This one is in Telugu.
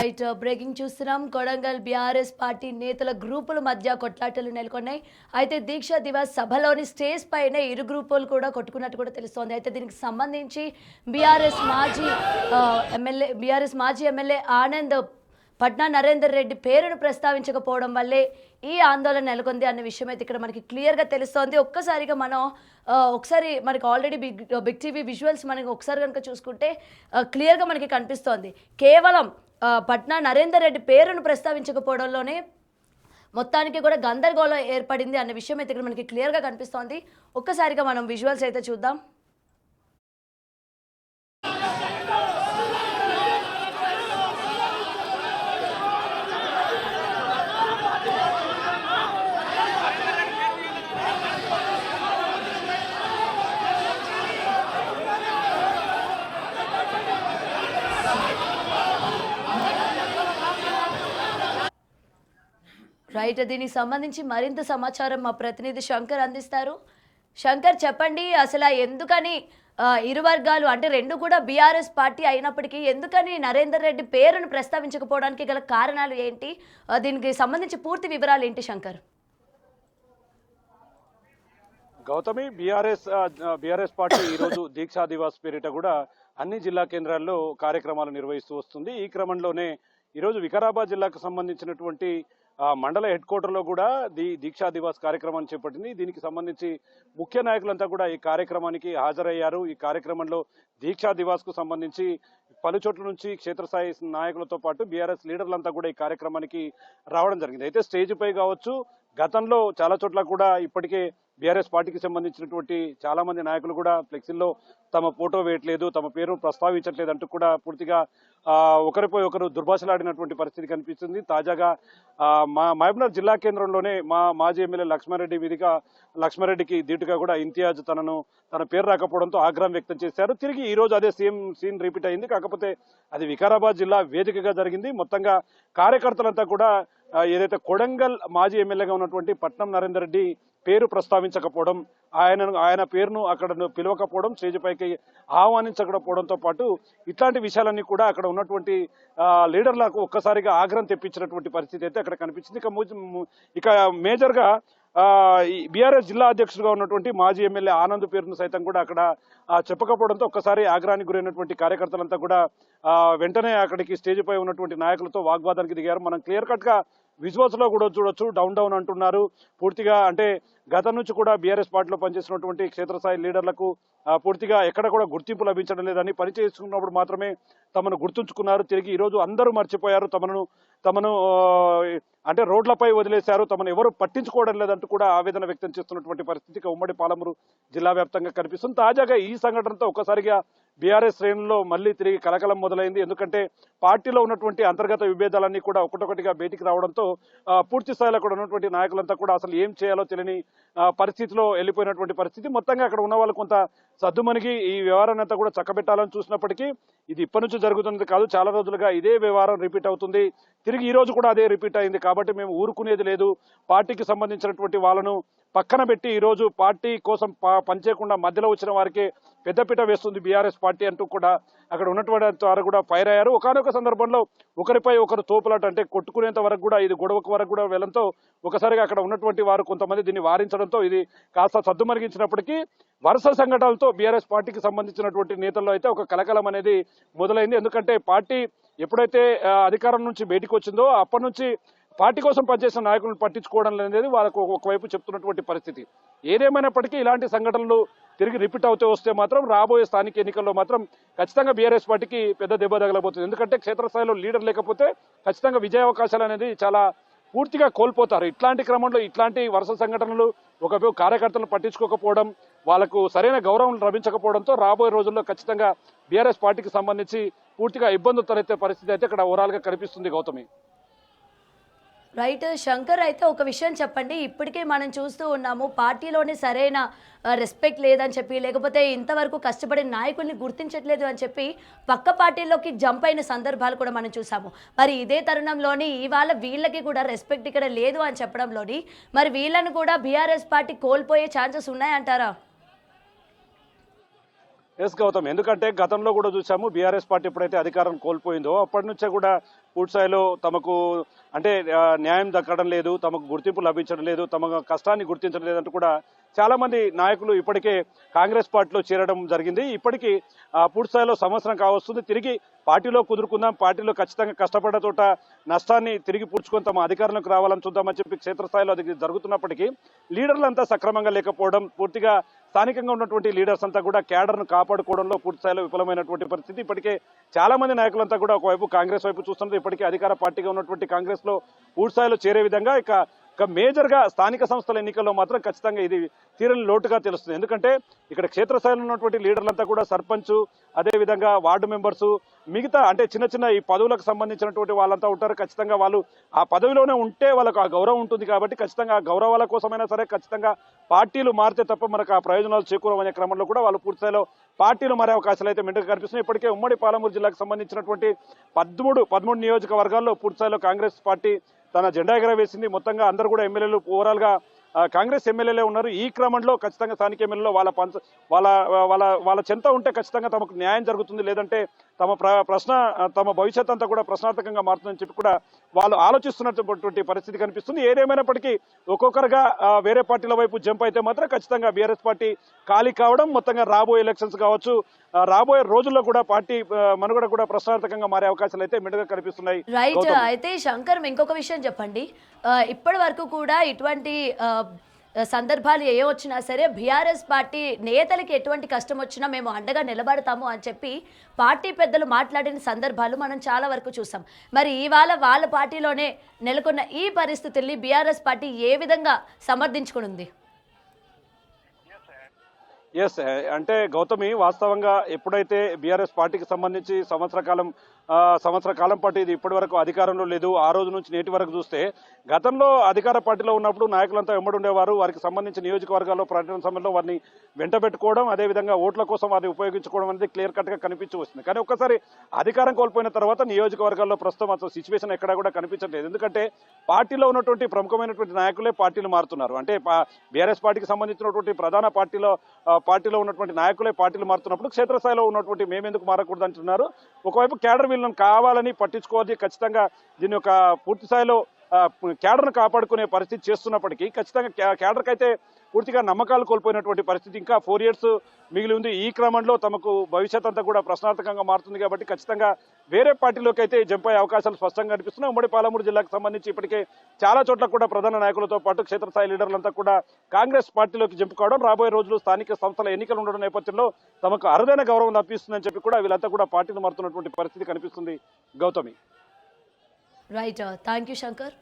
రైట్ బ్రేకింగ్ చూస్తున్నాం. కొడంగల్ బీఆర్ఎస్ పార్టీ నేతల గ్రూపుల మధ్య కొట్లాటలు నెలకొన్నాయి. అయితే దీక్షా దివాస్ సభలోని స్టేజ్ పైన ఇరు గ్రూపులు కూడా కొట్టుకున్నట్టు కూడా తెలుస్తోంది. అయితే దీనికి సంబంధించి బీఆర్ఎస్ మాజీ ఎమ్మెల్యే ఆనంద్ పట్నా నరేందర్ రెడ్డి పేరును ప్రస్తావించకపోవడం వల్లే ఈ ఆందోళన నెలకొంది అన్న విషయం అయితే ఇక్కడ మనకి క్లియర్గా తెలుస్తోంది. ఒక్కసారిగా మనం మనకి ఆల్రెడీ బిగ్ టీవీ విజువల్స్ మనకి ఒకసారి కనుక చూసుకుంటే క్లియర్గా మనకి కనిపిస్తోంది. కేవలం పట్నా నరేందర్ రెడ్డి పేరును ప్రస్తావించకపోవడంలోనే మొత్తానికి కూడా గందరగోళం ఏర్పడింది అన్న విషయం అయితే ఇక్కడ మనకి క్లియర్గా కనిపిస్తోంది. ఒక్కసారిగా మనం విజువల్స్ అయితే చూద్దాం. రైట్, దీనికి సంబంధించి మరింత సమాచారం మా ప్రతినిధి శంకర్ అందిస్తారు. శంకర్, చెప్పండి, అసలు ఎందుకని ఇరు వర్గాలు అంటే రెండు కూడా బీఆర్ఎస్ పార్టీ అయినప్పటికీ ఎందుకని నరేందర్ రెడ్డి పేరును ప్రస్తావించకపోవడానికి గల కారణాలు ఏంటి? దీనికి సంబంధించి పూర్తి వివరాలు ఏంటి శంకర్? గౌతమి, బీఆర్ఎస్ పార్టీ ఈరోజు దీక్షా దివాస్ పేరిట కూడా అన్ని జిల్లా కేంద్రాల్లో కార్యక్రమాలు నిర్వహిస్తూ వస్తుంది. ఈ క్రమంలోనే ఈరోజు వికారాబాద్ జిల్లాకు సంబంధించినటువంటి మండల హెడ్ క్వార్టర్లో కూడా దీక్షా దివాస్ కార్యక్రమాన్ని చేపట్టింది. దీనికి సంబంధించి ముఖ్య నాయకులంతా కూడా ఈ కార్యక్రమానికి హాజరయ్యారు. ఈ కార్యక్రమంలో దీక్షా దివాస్ కు సంబంధించి పలు చోట్ల నుంచి క్షేత్రస్థాయి నాయకులతో పాటు బీఆర్ఎస్ లీడర్లంతా కూడా ఈ కార్యక్రమానికి రావడం జరిగింది. అయితే స్టేజ్ పై కావచ్చు, గతంలో చాలా చోట్ల కూడా ఇప్పటికే బీఆర్ఎస్ పార్టీకి సంబంధించినటువంటి చాలా మంది నాయకులు కూడా ఫ్లెక్సీల్లో తమ ఫోటో వేయట్లేదు, తమ పేరు ప్రస్తావించట్లేదు అంటూ కూడా పూర్తిగా ఒకరిపై ఒకరు దుర్భాషలాడినటువంటి పరిస్థితి కనిపిస్తుంది. తాజాగా మహబూబ్నగర్ జిల్లా కేంద్రంలోనే మాజీ ఎమ్మెల్యే లక్ష్మారెడ్డికి ధీటుగా కూడా ఇంతియాజ్ తన పేరు రాకపోవడంతో ఆగ్రహం వ్యక్తం చేశారు. తిరిగి ఈ రోజు అదే సేమ్ సీన్ రిపీట్ అయింది. కాకపోతే అది వికారాబాద్ జిల్లా వేదికగా జరిగింది. మొత్తంగా కార్యకర్తలంతా కూడా ఏదైతే కొడంగల్ మాజీ ఎమ్మెల్యేగా ఉన్నటువంటి పట్నం నరేందర్ రెడ్డి పేరు ప్రస్తావించకపోవడం, ఆయన పేరును అక్కడ పిలవకపోవడం, స్టేజ్ పైకి ఆహ్వానించకపోవడంతో పాటు ఇట్లాంటి విషయాలన్నీ కూడా అక్కడ ఉన్నటువంటి లీడర్లకు ఒక్కసారిగా ఆగ్రహం తెప్పించినటువంటి పరిస్థితి అయితే అక్కడ కనిపించింది. ఇక మేజర్ గా బీఆర్ఎస్ జిల్లా అధ్యక్షుడిగా ఉన్నటువంటి మాజీ ఎమ్మెల్యే ఆనంద్ పేరును సైతం కూడా అక్కడ చెప్పకపోవడంతో ఒక్కసారి ఆగ్రహానికి గురైనటువంటి కార్యకర్తలంతా కూడా వెంటనే అక్కడికి స్టేజ్ పై ఉన్నటువంటి నాయకులతో వాగ్వాదానికి దిగారు. మనం క్లియర్ కట్ గా విజువల్స్ లో కూడా చూడొచ్చు. డౌన్ అంటున్నారు పూర్తిగా. అంటే గతం నుంచి కూడా బీఆర్ఎస్ పార్టీలో పనిచేసినటువంటి క్షేత్రస్థాయి లీడర్లకు పూర్తిగా ఎక్కడ కూడా గుర్తింపు లభించడం లేదని, పనిచేసుకున్నప్పుడు మాత్రమే తమను గుర్తుంచుకున్నారు. తిరిగి ఈ రోజు అందరూ మర్చిపోయారు, తమను అంటే రోడ్లపై వదిలేశారు, తమను ఎవరు పట్టించుకోవడం లేదంటూ కూడా ఆవేదన వ్యక్తం చేస్తున్నటువంటి పరిస్థితి ఉమ్మడి పాలమూరు జిల్లా వ్యాప్తంగా కనిపిస్తుంది. తాజాగా ఈ సంఘటనతో ఒక్కసారిగా బీఆర్ఎస్ శ్రేణుల్లో మళ్లీ తిరిగి కలకలం మొదలైంది. ఎందుకంటే పార్టీలో ఉన్నటువంటి అంతర్గత విభేదాలన్నీ కూడా ఒకటొకటిగా బయటికి రావడంతో పూర్తి స్థాయిలో అక్కడ ఉన్నటువంటి నాయకులంతా కూడా అసలు ఏం చేయాలో తెలియని పరిస్థితిలో వెళ్ళిపోయినటువంటి పరిస్థితి. మొత్తంగా అక్కడ ఉన్న వాళ్ళు కొంత సద్దుమణిగి ఈ వ్యవహారాన్ని అంతా కూడా చక్కబెట్టాలని చూసినప్పటికీ ఇది ఇప్పటి నుంచి జరుగుతున్నది కాదు, చాలా రోజులుగా ఇదే వ్యవహారం రిపీట్ అవుతుంది. తిరిగి ఈ రోజు కూడా అదే రిపీట్ అయింది. కాబట్టి మేము ఊరుకునేది లేదు, పార్టీకి సంబంధించినటువంటి వాళ్ళను పక్కన పెట్టి ఈ రోజు పార్టీ కోసం పనిచేయకుండా మధ్యలో వచ్చిన వారికి పెద్దపీట వేస్తుంది బీఆర్ఎస్ పార్టీ అంటూ కూడా అక్కడ ఉన్నటువంటి వారు కూడా ఫైర్ అయ్యారు. ఒకనొక సందర్భంలో ఒకరిపై ఒకరు తోపులాట, అంటే కొట్టుకునేంత వరకు కూడా, ఇది గొడవకు వరకు కూడా వెళ్ళడంతో ఒకసారిగా అక్కడ ఉన్నటువంటి వారు కొంతమంది దీన్ని వారించడంతో ఇది కాస్త సద్దుమరిగించినప్పటికీ వరుస సంఘటనలతో బీఆర్ఎస్ పార్టీకి సంబంధించినటువంటి నేతల్లో అయితే ఒక కలకలం అనేది మొదలైంది. ఎందుకంటే పార్టీ ఎప్పుడైతే అధికారం నుంచి బయటకు వచ్చిందో అప్పటి నుంచి పార్టీ కోసం పనిచేసిన నాయకులను పట్టించుకోవడం అనేది వాళ్ళకు ఒకవైపు చెప్తున్నటువంటి పరిస్థితి. ఏదేమైనప్పటికీ ఇలాంటి సంఘటనలు తిరిగి రిపీట్ అవుతూ వస్తే మాత్రం రాబోయే స్థానిక ఎన్నికల్లో మాత్రం ఖచ్చితంగా బీఆర్ఎస్ పార్టీకి పెద్ద దెబ్బ తగలబోతుంది. ఎందుకంటే క్షేత్రస్థాయిలో లీడర్ లేకపోతే ఖచ్చితంగా విజయ అవకాశాలు అనేది చాలా పూర్తిగా కోల్పోతారు. ఇట్లాంటి క్రమంలో ఇట్లాంటి వరుస సంఘటనలు, ఒకవైపు కార్యకర్తలను పట్టించుకోకపోవడం, వాళ్లకు సరైన గౌరవం లభించకపోవడంతో రాబోయే రోజుల్లో ఖచ్చితంగా బీఆర్ఎస్ పార్టీకి సంబంధించి పూర్తిగా ఇబ్బందులు తలెత్తే పరిస్థితి అయితే ఇక్కడ ఓవరాల్ గా కనిపిస్తుంది. గౌతమి, రైట్ శంకర్, అయితే ఒక విషయం చెప్పండి, ఇప్పటికే మనం చూస్తూ ఉన్నాము పార్టీలోని సరైన రెస్పెక్ట్ లేదని చెప్పి, లేకపోతే ఇంతవరకు కష్టపడిన నాయకుల్ని గుర్తించట్లేదు అని చెప్పి పక్క పార్టీలోకి జంప్ అయిన సందర్భాలు కూడా మనం చూసాము. మరి ఇదే తరుణంలోని ఇవాళ వీళ్ళకి కూడా రెస్పెక్ట్ ఇక్కడ లేదు అని చెప్పడంలోని మరి వీళ్ళను కూడా బీఆర్ఎస్ పార్టీ కోల్పోయే ఛాన్సెస్ ఉన్నాయంటారా? ఎస్ గౌతమ్, ఎందుకంటే గతంలో కూడా చూసాము బీఆర్ఎస్ పార్టీ ఎప్పుడైతే అధికారం కోల్పోయిందో అప్పటి నుంచే కూడా పూర్తి స్థాయిలో తమకు అంటే న్యాయం దక్కడం లేదు, తమకు గుర్తింపు లభించడం లేదు, తమ కష్టాన్ని గుర్తించడం లేదంటూ కూడా చాలా మంది నాయకులు ఇప్పటికే కాంగ్రెస్ పార్టీలో చేరడం జరిగింది. ఇప్పటికీ పూర్తి స్థాయిలో సంవత్సరం కావస్తుంది. తిరిగి పార్టీలో కుదురుకుందాం, పార్టీలో ఖచ్చితంగా కష్టపడ్డ చోట నష్టాన్ని తిరిగి పూడ్చుకొని తమ అధికారంలోకి రావాలని చూద్దామని చెప్పి క్షేత్రస్థాయిలో అది జరుగుతున్నప్పటికీ లీడర్లంతా సక్రమంగా లేకపోవడం, పూర్తిగా స్థానికంగా ఉన్నటువంటి లీడర్స్ అంతా కూడా క్యాడర్ను కాపాడుకోవడంలో పూర్తి స్థాయిలో విఫలమైనటువంటి పరిస్థితి. ఇప్పటికే చాలా మంది నాయకులంతా కూడా ఒకవైపు కాంగ్రెస్ వైపు చూస్తున్నారు. ఇప్పటికే అధికార పార్టీగా ఉన్నటువంటి కాంగ్రెస్ లో పూర్తి స్థాయిలో చేరే విధంగా ఇక మేజర్ గా స్థానిక సంస్థల ఎన్నికల్లో మాత్రం ఖచ్చితంగా ఇది తీరని లోటుగా తెలుస్తుంది. ఎందుకంటే ఇక్కడ క్షేత్రస్థాయిలో ఉన్నటువంటి లీడర్లంతా కూడా సర్పంచ్, అదే విధంగా వార్డు మెంబర్స్, మిగతా అంటే చిన్న చిన్న ఈ పదవులకు సంబంధించినటువంటి వాళ్ళంతా ఉంటారు. ఖచ్చితంగా వాళ్ళు ఆ పదవిలోనే ఉంటే వాళ్ళకు ఆ గౌరవం ఉంటుంది కాబట్టి ఖచ్చితంగా ఆ గౌరవాల కోసమైనా సరే ఖచ్చితంగా పార్టీలు మారితే తప్ప మనకు ఆ ప్రయోజనాలు చేకూరవనే క్రమంలో కూడా వాళ్ళు పూర్తి స్థాయిలో పార్టీలు మారే అవకాశాలు అయితే మెండుగా కనిపిస్తున్నాయి. ఇప్పటికే ఉమ్మడి పాలమూరు జిల్లాకు సంబంధించినటువంటి 13 నియోజకవర్గాల్లో పూర్తి స్థాయిలో కాంగ్రెస్ పార్టీ తన జెండా ఎగరవేసింది. మొత్తంగా అందరూ కూడా ఎమ్మెల్యేలు ఓవరాల్ గా కాంగ్రెస్ ఎమ్మెల్యేలే ఉన్నారు. ఈ క్రమంలో ఖచ్చితంగా స్థానిక ఎమ్మెల్యేలో వాళ్ళ చెంత ఉంటే ఖచ్చితంగా తమకు న్యాయం జరుగుతుంది, లేదంటే తమ భవిష్యత్ అంతా కూడా ప్రశ్నార్థకంగా మారుతుందని చెప్పి కూడా వాళ్ళు ఆలోచిస్తున్నటువంటి పరిస్థితి కనిపిస్తుంది. ఏదేమైనప్పటికీ ఒక్కొక్కరుగా వేరే పార్టీల వైపు జంప్ అయితే మాత్రం ఖచ్చితంగా బీఆర్ఎస్ పార్టీ ఖాళీ కావడం, మొత్తంగా రాబోయే ఎలక్షన్స్ కావచ్చు, రాబోయే రోజుల్లో కూడా పార్టీ మనుగడ కూడా ప్రశ్నార్థకంగా మారే అవకాశాలు అయితే మెండుగా కనిపిస్తున్నాయి. రైట్. అయితే శంకర్, ఇంకొక విషయం చెప్పండి. ఇప్పటి వరకు కూడా ఇటువంటి సందర్భాలు ఏ వచ్చినా సరే బీఆర్ఎస్ పార్టీ నేతలకి ఎటువంటి కష్టం వచ్చినా మేము అండగా నిలబడతాము అని చెప్పి పార్టీ పెద్దలు మాట్లాడిన సందర్భాలు మనం చాలా వరకు చూసాం. మరి ఇవాళ వాళ్ళ పార్టీలోనే నెలకొన్న ఈ పరిస్థితుల్ని బీఆర్ఎస్ పార్టీ ఏ విధంగా సమర్థించుకుని ఉంది? ఎస్, అంటే గౌతమి, వాస్తవంగా ఎప్పుడైతే బీఆర్ఎస్ పార్టీకి సంబంధించి సంవత్సర కాలం పాటు ఇది ఇప్పటి వరకు అధికారంలో లేదు. ఆ రోజు నుంచి నేటి వరకు చూస్తే గతంలో అధికార పార్టీలో ఉన్నప్పుడు నాయకులంతా వెంబడి ఉండేవారు. వారికి సంబంధించి నియోజకవర్గాల్లో పర్యటన సమయంలో వారిని వెంటబెట్టుకోవడం, అదేవిధంగా ఓట్ల కోసం వారిని ఉపయోగించుకోవడం అనేది క్లియర్ కట్ గా కనిపించి వస్తుంది. కానీ ఒక్కసారి అధికారం కోల్పోయిన తర్వాత నియోజకవర్గాల్లో ప్రస్తుతం అసలు సిచ్యువేషన్ ఎక్కడా కూడా కనిపించట్లేదు. ఎందుకంటే పార్టీలో ఉన్నటువంటి ప్రముఖమైనటువంటి నాయకులే పార్టీలు మారుతున్నారు. అంటే బీఆర్ఎస్ పార్టీకి సంబంధించినటువంటి ప్రధాన పార్టీలో ఉన్నటువంటి నాయకులే పార్టీలు మారుతున్నప్పుడు క్షేత్రస్థాయిలో ఉన్నటువంటి మేమెందుకు మారకూడదు అంటున్నారు. ఒకవైపు క్యాడర్ వీళ్ళని కావాలని పట్టించుకోవాలి, ఖచ్చితంగా దీని యొక్క పూర్తి స్థాయిలో క్యాడర్ను కాపాడుకునే పరిస్థితి చేస్తున్నప్పటికీ ఖచ్చితంగా క్యాడర్కి అయితే పూర్తిగా నమ్మకాలు కోల్పోయినటువంటి పరిస్థితి. ఇంకా 4 years మిగిలి ఉంది. ఈ క్రమంలో తమకు భవిష్యత్ అంతా కూడా ప్రశ్నార్థకంగా మారుతుంది కాబట్టి ఖచ్చితంగా వేరే పార్టీలోకి అయితే జంప్ అయ్యే అవకాశాలు స్పష్టంగా కనిపిస్తున్నాయి. ఉమ్మడి పాలమూరు జిల్లాకు సంబంధించి ఇప్పటికే చాలా చోట్ల కూడా ప్రధాన నాయకులతో పాటు క్షేత్రస్థాయి లీడర్లంతా కూడా కాంగ్రెస్ పార్టీలోకి జంప్ కావడం, రాబోయే రోజులు స్థానిక సంస్థల ఎన్నికలు ఉండడం నేపథ్యంలో తమకు అరుదైన గౌరవం తప్పిస్తుందని చెప్పి కూడా వీళ్ళంతా కూడా పార్టీలు మారుతున్నటువంటి పరిస్థితి కనిపిస్తుంది. Gautami. Right. Thank you Shankar.